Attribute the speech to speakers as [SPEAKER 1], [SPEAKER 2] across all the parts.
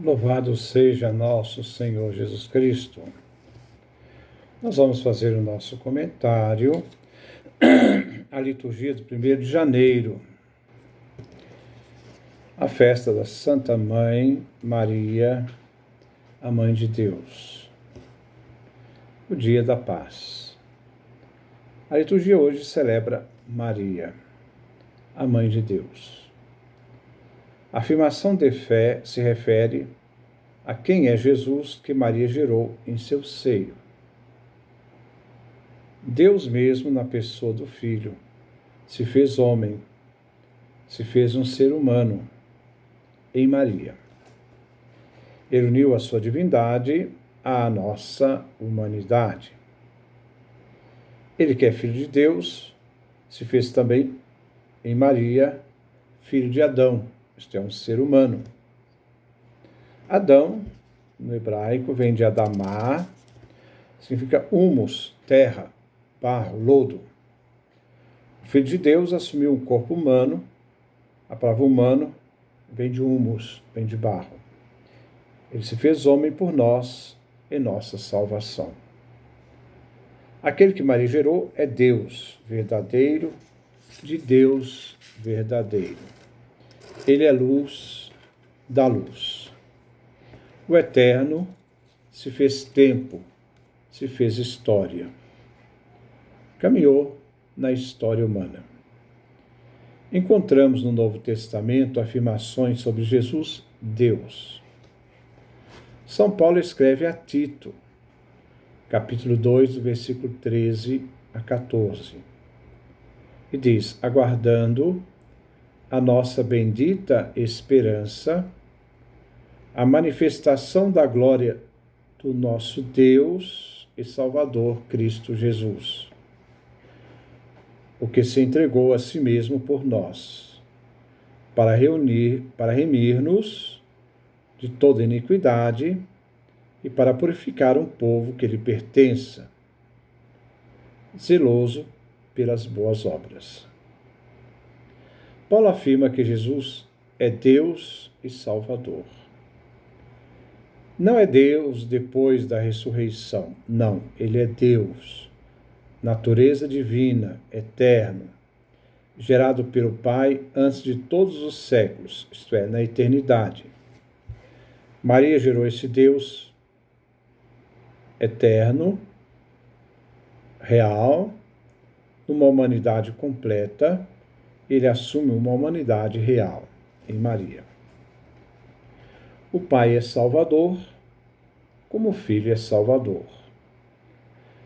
[SPEAKER 1] Louvado seja nosso Senhor Jesus Cristo. Nós vamos fazer o nosso comentário à liturgia do 1º de janeiro, a festa da Santa Mãe Maria, a Mãe de Deus, o dia da paz. A liturgia hoje celebra Maria, a Mãe de Deus. A afirmação de fé se refere a quem é Jesus que Maria gerou em seu seio. Deus mesmo, na pessoa do Filho, se fez homem, se fez um ser humano em Maria. Ele uniu a sua divindade à nossa humanidade. Ele, que é Filho de Deus, se fez também em Maria, filho de Adão, isto é, um ser humano. Adão, no hebraico, vem de Adamá, significa humus, terra, barro, lodo. O Filho de Deus assumiu um corpo humano, a palavra humano vem de humus, vem de barro. Ele se fez homem por nós, em nossa salvação. Aquele que Maria gerou é Deus verdadeiro, de Deus verdadeiro. Ele é luz da luz. O Eterno se fez tempo, se fez história. Caminhou na história humana. Encontramos no Novo Testamento afirmações sobre Jesus, Deus. São Paulo escreve a Tito, capítulo 2, do versículo 13 a 14, e diz: aguardando a nossa bendita esperança, a manifestação da glória do nosso Deus e Salvador Cristo Jesus, o que se entregou a si mesmo por nós, para remir-nos de toda iniquidade e para purificar um povo que lhe pertença, zeloso pelas boas obras. Paulo afirma que Jesus é Deus e Salvador. Não é Deus depois da ressurreição, não, ele é Deus, natureza divina, eterno, gerado pelo Pai antes de todos os séculos, isto é, na eternidade. Maria gerou esse Deus eterno, real, numa humanidade completa. Ele assume uma humanidade real em Maria. O Pai é Salvador, como o Filho é Salvador.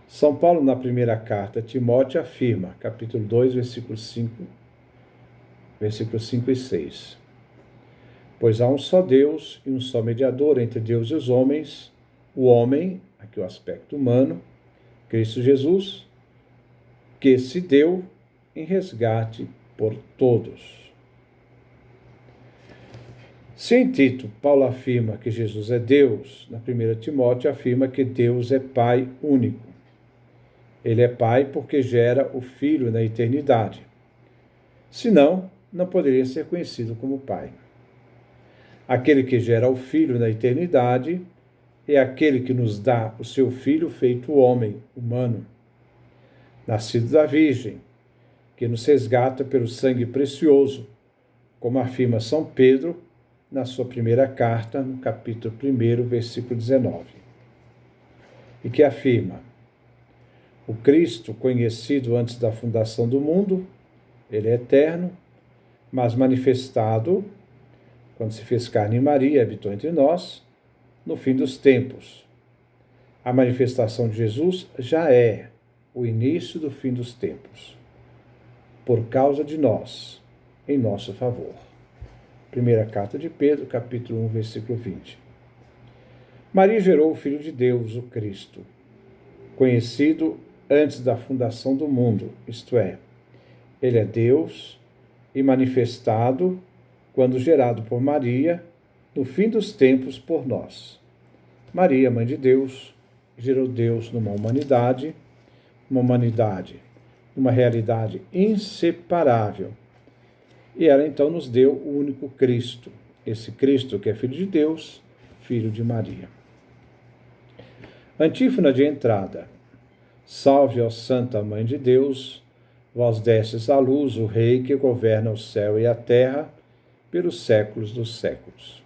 [SPEAKER 1] São Paulo, na primeira carta a Timóteo, afirma, capítulo 2, versículos 5 e 6. Pois há um só Deus e um só mediador entre Deus e os homens, o homem, aqui o aspecto humano, Cristo Jesus, que se deu em resgate por todos. Se em Tito, Paulo afirma que Jesus é Deus, na 1 Timóteo afirma que Deus é Pai único. Ele é Pai porque gera o Filho na eternidade. Senão, não poderia ser conhecido como Pai. Aquele que gera o Filho na eternidade é aquele que nos dá o seu Filho feito homem, humano, nascido da Virgem, que nos resgata pelo sangue precioso, como afirma São Pedro na sua primeira carta, no capítulo 1, versículo 19. E que afirma: o Cristo, conhecido antes da fundação do mundo, ele é eterno, mas manifestado, quando se fez carne em Maria e habitou entre nós, no fim dos tempos. A manifestação de Jesus já é o início do fim dos tempos, por causa de nós, em nosso favor. Primeira carta de Pedro, capítulo 1, versículo 20. Maria gerou o Filho de Deus, o Cristo, conhecido antes da fundação do mundo, isto é, ele é Deus e manifestado quando gerado por Maria, no fim dos tempos por nós. Maria, Mãe de Deus, gerou Deus numa humanidade, uma realidade inseparável. E ela então nos deu o único Cristo, esse Cristo que é Filho de Deus, filho de Maria. Antífona de entrada. Salve, ó Santa Mãe de Deus, vós destes à luz o Rei que governa o céu e a terra pelos séculos dos séculos.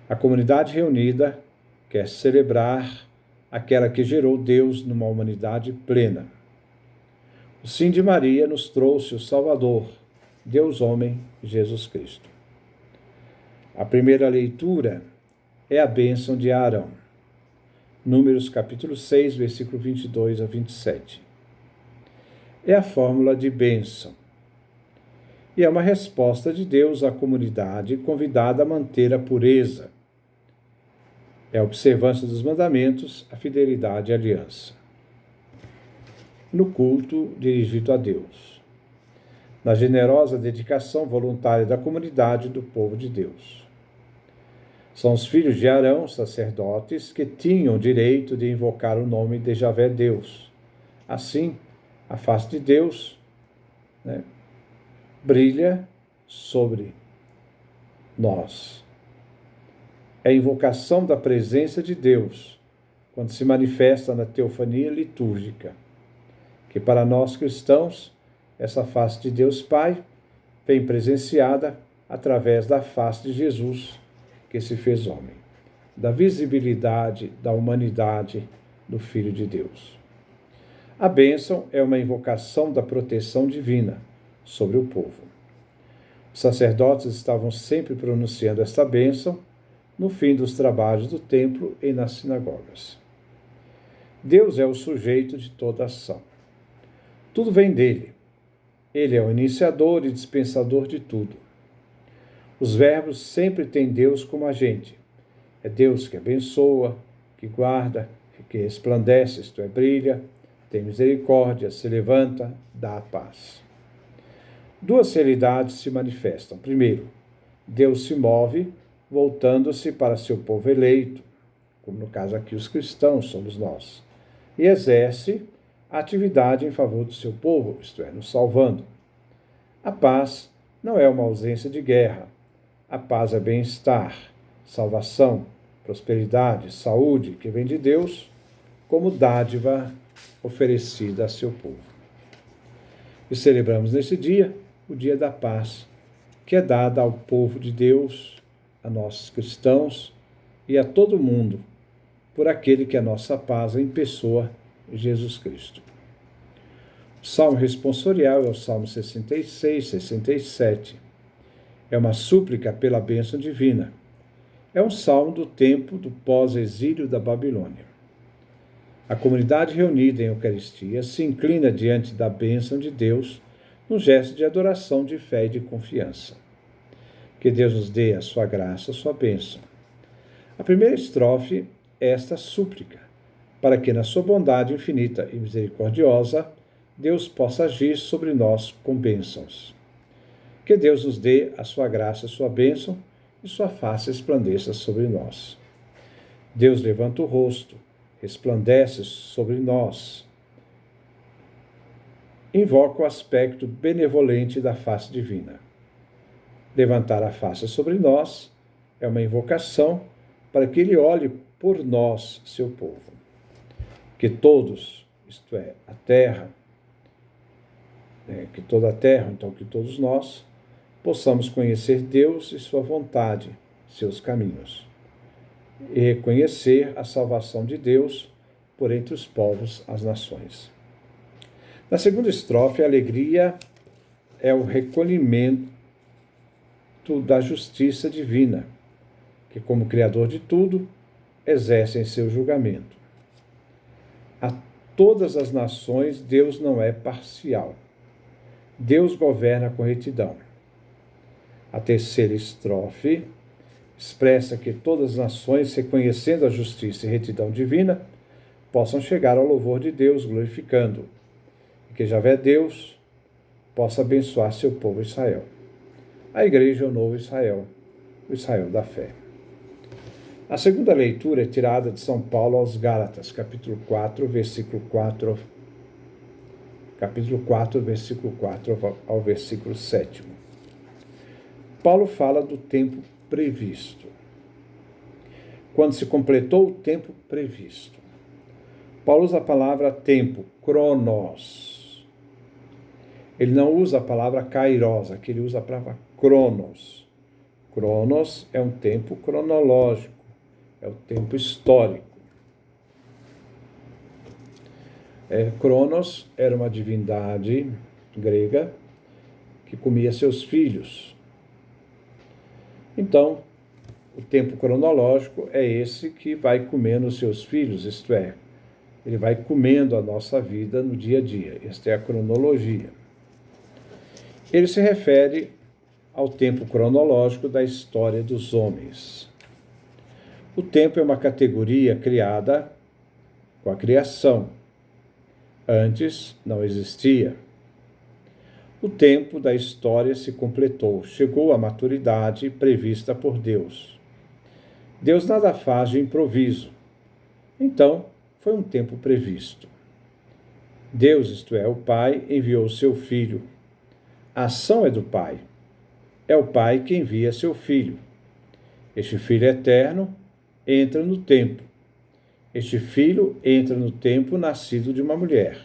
[SPEAKER 1] A comunidade reunida quer celebrar aquela que gerou Deus numa humanidade plena. O sim de Maria nos trouxe o Salvador, Deus homem, Jesus Cristo. A primeira leitura é a bênção de Arão. Números capítulo 6, versículo 22 a 27. É a fórmula de bênção. E é uma resposta de Deus à comunidade convidada a manter a pureza. É a observância dos mandamentos, a fidelidade e a aliança. No culto dirigido a Deus. Na generosa dedicação voluntária da comunidade do povo de Deus. São os filhos de Arão, sacerdotes, que tinham o direito de invocar o nome de Javé Deus. Assim, a face de Deus, brilha sobre nós. É a invocação da presença de Deus, quando se manifesta na teofania litúrgica, que para nós cristãos, essa face de Deus Pai vem presenciada através da face de Jesus, que se fez homem, da visibilidade da humanidade do Filho de Deus. A bênção é uma invocação da proteção divina sobre o povo. Os sacerdotes estavam sempre pronunciando esta bênção no fim dos trabalhos do templo e nas sinagogas. Deus é o sujeito de toda ação. Tudo vem dele. Ele é o iniciador e dispensador de tudo. Os verbos sempre têm Deus como agente. É Deus que abençoa, que guarda, que resplandece, isto é, brilha, tem misericórdia, se levanta, dá a paz. Duas realidades se manifestam. Primeiro, Deus se move, voltando-se para seu povo eleito, como no caso aqui os cristãos somos nós, e exerce a atividade em favor do seu povo, isto é, nos salvando. A paz não é uma ausência de guerra. A paz é bem-estar, salvação, prosperidade, saúde, que vem de Deus como dádiva oferecida a seu povo. E celebramos nesse dia o dia da paz, que é dada ao povo de Deus, a nós cristãos e a todo mundo, por aquele que é nossa paz em pessoa, Jesus Cristo. O Salmo responsorial é o Salmo 66, 67. É uma súplica pela bênção divina. É um salmo do tempo do pós-exílio da Babilônia. A comunidade reunida em Eucaristia se inclina diante da bênção de Deus num gesto de adoração, de fé e de confiança. Que Deus nos dê a sua graça, a sua bênção. A primeira estrofe é esta súplica, para que na sua bondade infinita e misericordiosa, Deus possa agir sobre nós com bênçãos. Que Deus nos dê a sua graça, a sua bênção, e sua face resplandeça sobre nós. Deus levanta o rosto, resplandece sobre nós. Invoca o aspecto benevolente da face divina. Levantar a face sobre nós é uma invocação para que Ele olhe por nós, seu povo. Que todos, isto é, a terra, que toda a terra, então que todos nós, possamos conhecer Deus e sua vontade, seus caminhos, e reconhecer a salvação de Deus por entre os povos, as nações. Na segunda estrofe, a alegria é o recolhimento da justiça divina, que, como Criador de tudo, exerce em seu julgamento. A todas as nações, Deus não é parcial. Deus governa com retidão. A terceira estrofe expressa que todas as nações, reconhecendo a justiça e retidão divina, possam chegar ao louvor de Deus, glorificando, e que Javé Deus possa abençoar seu povo Israel. A igreja é o novo Israel, o Israel da fé. A segunda leitura é tirada de São Paulo aos Gálatas, capítulo 4, versículo 4 ao versículo 7. Paulo fala do tempo previsto. quando se completou o tempo previsto. Paulo usa a palavra tempo, cronos. Ele não usa a palavra kairos, aqui ele usa a palavra cronos. Cronos é um tempo cronológico, é o tempo histórico. Cronos era uma divindade grega que comia seus filhos. Então, o tempo cronológico é esse que vai comendo os seus filhos, isto é, ele vai comendo a nossa vida no dia a dia. Esta é a cronologia. Ele se refere ao tempo cronológico da história dos homens. O tempo é uma categoria criada com a criação. Antes não existia. O tempo da história se completou, chegou à maturidade prevista por Deus. Deus nada faz de improviso. Então, foi um tempo previsto. Deus, isto é, o Pai, enviou seu Filho. A ação é do Pai. É o Pai que envia seu Filho. Este Filho eterno entra no tempo. Este Filho entra no tempo nascido de uma mulher.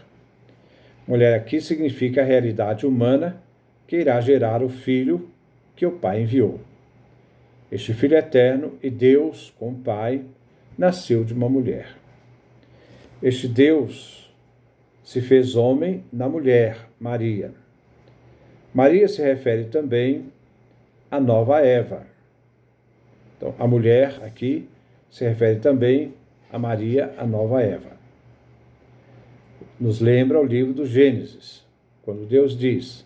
[SPEAKER 1] Mulher aqui significa a realidade humana que irá gerar o Filho que o Pai enviou. Este Filho eterno e Deus, com o Pai, nasceu de uma mulher. Este Deus se fez homem na mulher, Maria. Maria se refere também à nova Eva. Então, a mulher aqui se refere também a Maria, a nova Eva. Nos lembra o livro do Gênesis, quando Deus diz: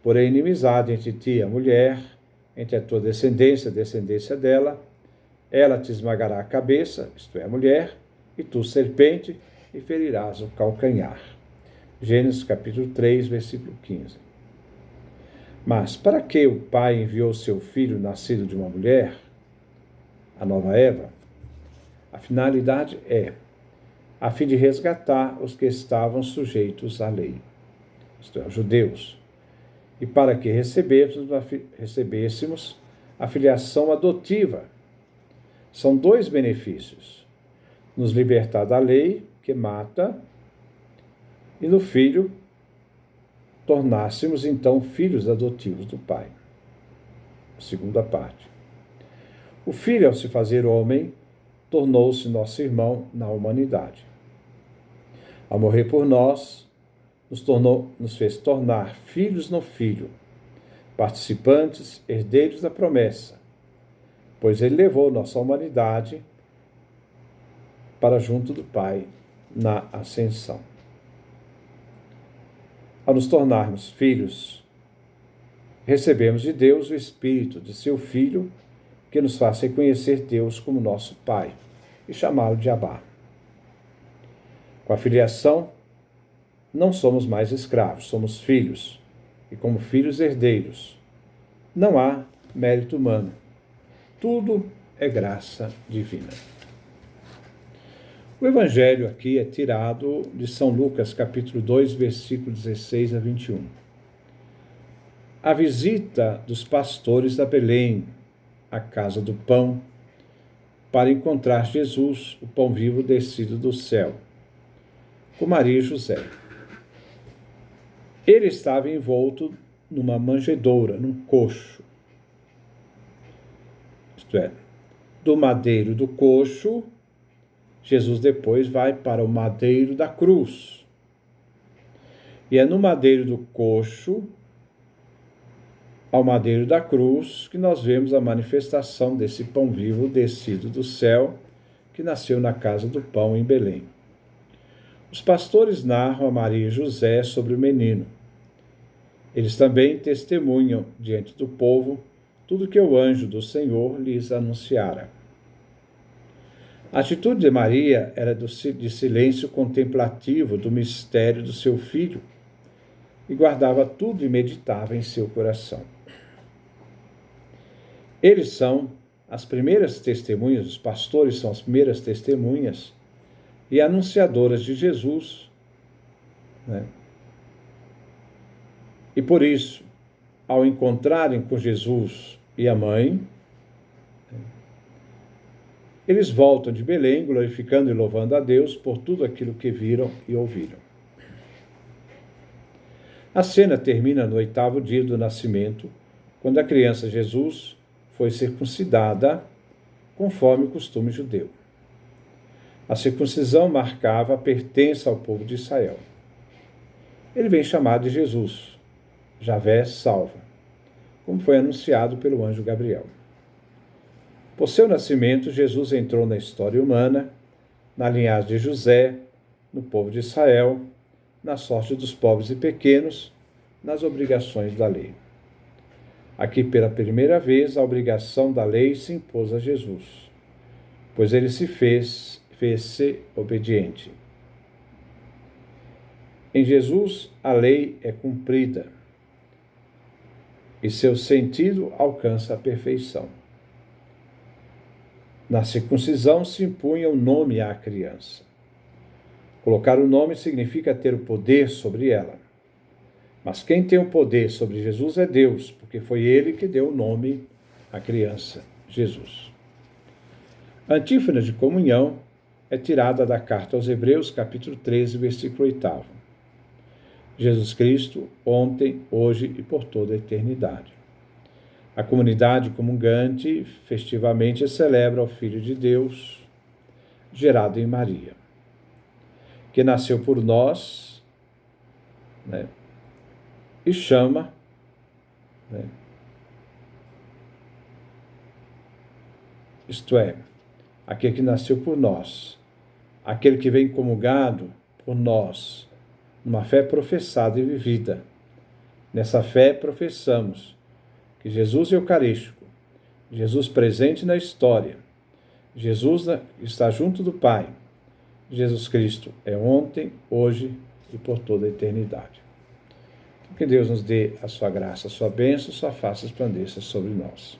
[SPEAKER 1] porém, inimizade entre ti e a mulher, entre a tua descendência e a descendência dela, ela te esmagará a cabeça, isto é, a mulher, e tu, serpente, e ferirás o calcanhar. Gênesis capítulo 3, versículo 15. Mas para que o Pai enviou seu filho nascido de uma mulher, a nova Eva? A finalidade é a fim de resgatar os que estavam sujeitos à lei, isto é, os judeus, e para que recebêssemos a filiação adotiva. São dois benefícios: nos libertar da lei, que mata, e no Filho, tornássemos então filhos adotivos do Pai. Segunda parte. O Filho, ao se fazer homem, tornou-se nosso irmão na humanidade. Ao morrer por nós, nos fez tornar filhos no Filho, participantes, herdeiros da promessa, pois ele levou nossa humanidade para junto do Pai na ascensão. Ao nos tornarmos filhos, recebemos de Deus o Espírito de seu Filho, que nos faz reconhecer Deus como nosso Pai e chamá-lo de Abá. Com a filiação, não somos mais escravos, somos filhos, e como filhos herdeiros. Não há mérito humano. Tudo é graça divina. O evangelho aqui é tirado de São Lucas, capítulo 2, versículo 16 a 21. A visita dos pastores a Belém, a casa do pão, para encontrar Jesus, o pão vivo descido do céu, com Maria e José. Ele estava envolto numa manjedoura, num coxo. Isto é, do madeiro do coxo, Jesus depois vai para o madeiro da cruz. E é no madeiro do coxo, ao madeiro da cruz, que nós vemos a manifestação desse pão vivo descido do céu, que nasceu na casa do pão em Belém. Os pastores narram a Maria e José sobre o menino. Eles também testemunham diante do povo tudo que o anjo do Senhor lhes anunciara. A atitude de Maria era de silêncio contemplativo do mistério do seu filho, e guardava tudo e meditava em seu coração. Eles são as primeiras testemunhas, os pastores são as primeiras testemunhas e anunciadoras de Jesus, né? E por isso, ao encontrarem com Jesus e a mãe, Eles voltam de Belém, glorificando e louvando a Deus por tudo aquilo que viram e ouviram. A cena termina no 8º dia do nascimento, quando a criança Jesus foi circuncidada, conforme o costume judeu. A circuncisão marcava a pertença ao povo de Israel. Ele vem chamado de Jesus, Javé salva, como foi anunciado pelo anjo Gabriel. Por seu nascimento, Jesus entrou na história humana, na linhagem de José, no povo de Israel, na sorte dos pobres e pequenos, nas obrigações da lei. Aqui, pela primeira vez, a obrigação da lei se impôs a Jesus, pois ele fez-se obediente. Em Jesus, a lei é cumprida e seu sentido alcança a perfeição. Na circuncisão se impunha o nome à criança. Colocar o nome significa ter o poder sobre ela. Mas quem tem o poder sobre Jesus é Deus, porque foi ele que deu o nome à criança, Jesus. A antífona de comunhão é tirada da carta aos Hebreus, capítulo 13, versículo 8. Jesus Cristo, ontem, hoje e por toda a eternidade. A comunidade comungante festivamente celebra o Filho de Deus, gerado em Maria, que nasceu por nós, e chama, isto é, aquele que nasceu por nós, aquele que vem comungado por nós, numa fé professada e vivida. Nessa fé professamos que Jesus eucarístico, Jesus presente na história, Jesus está junto do Pai, Jesus Cristo é ontem, hoje e por toda a eternidade. Que Deus nos dê a sua graça, a sua bênção, a sua face resplandeça sobre nós.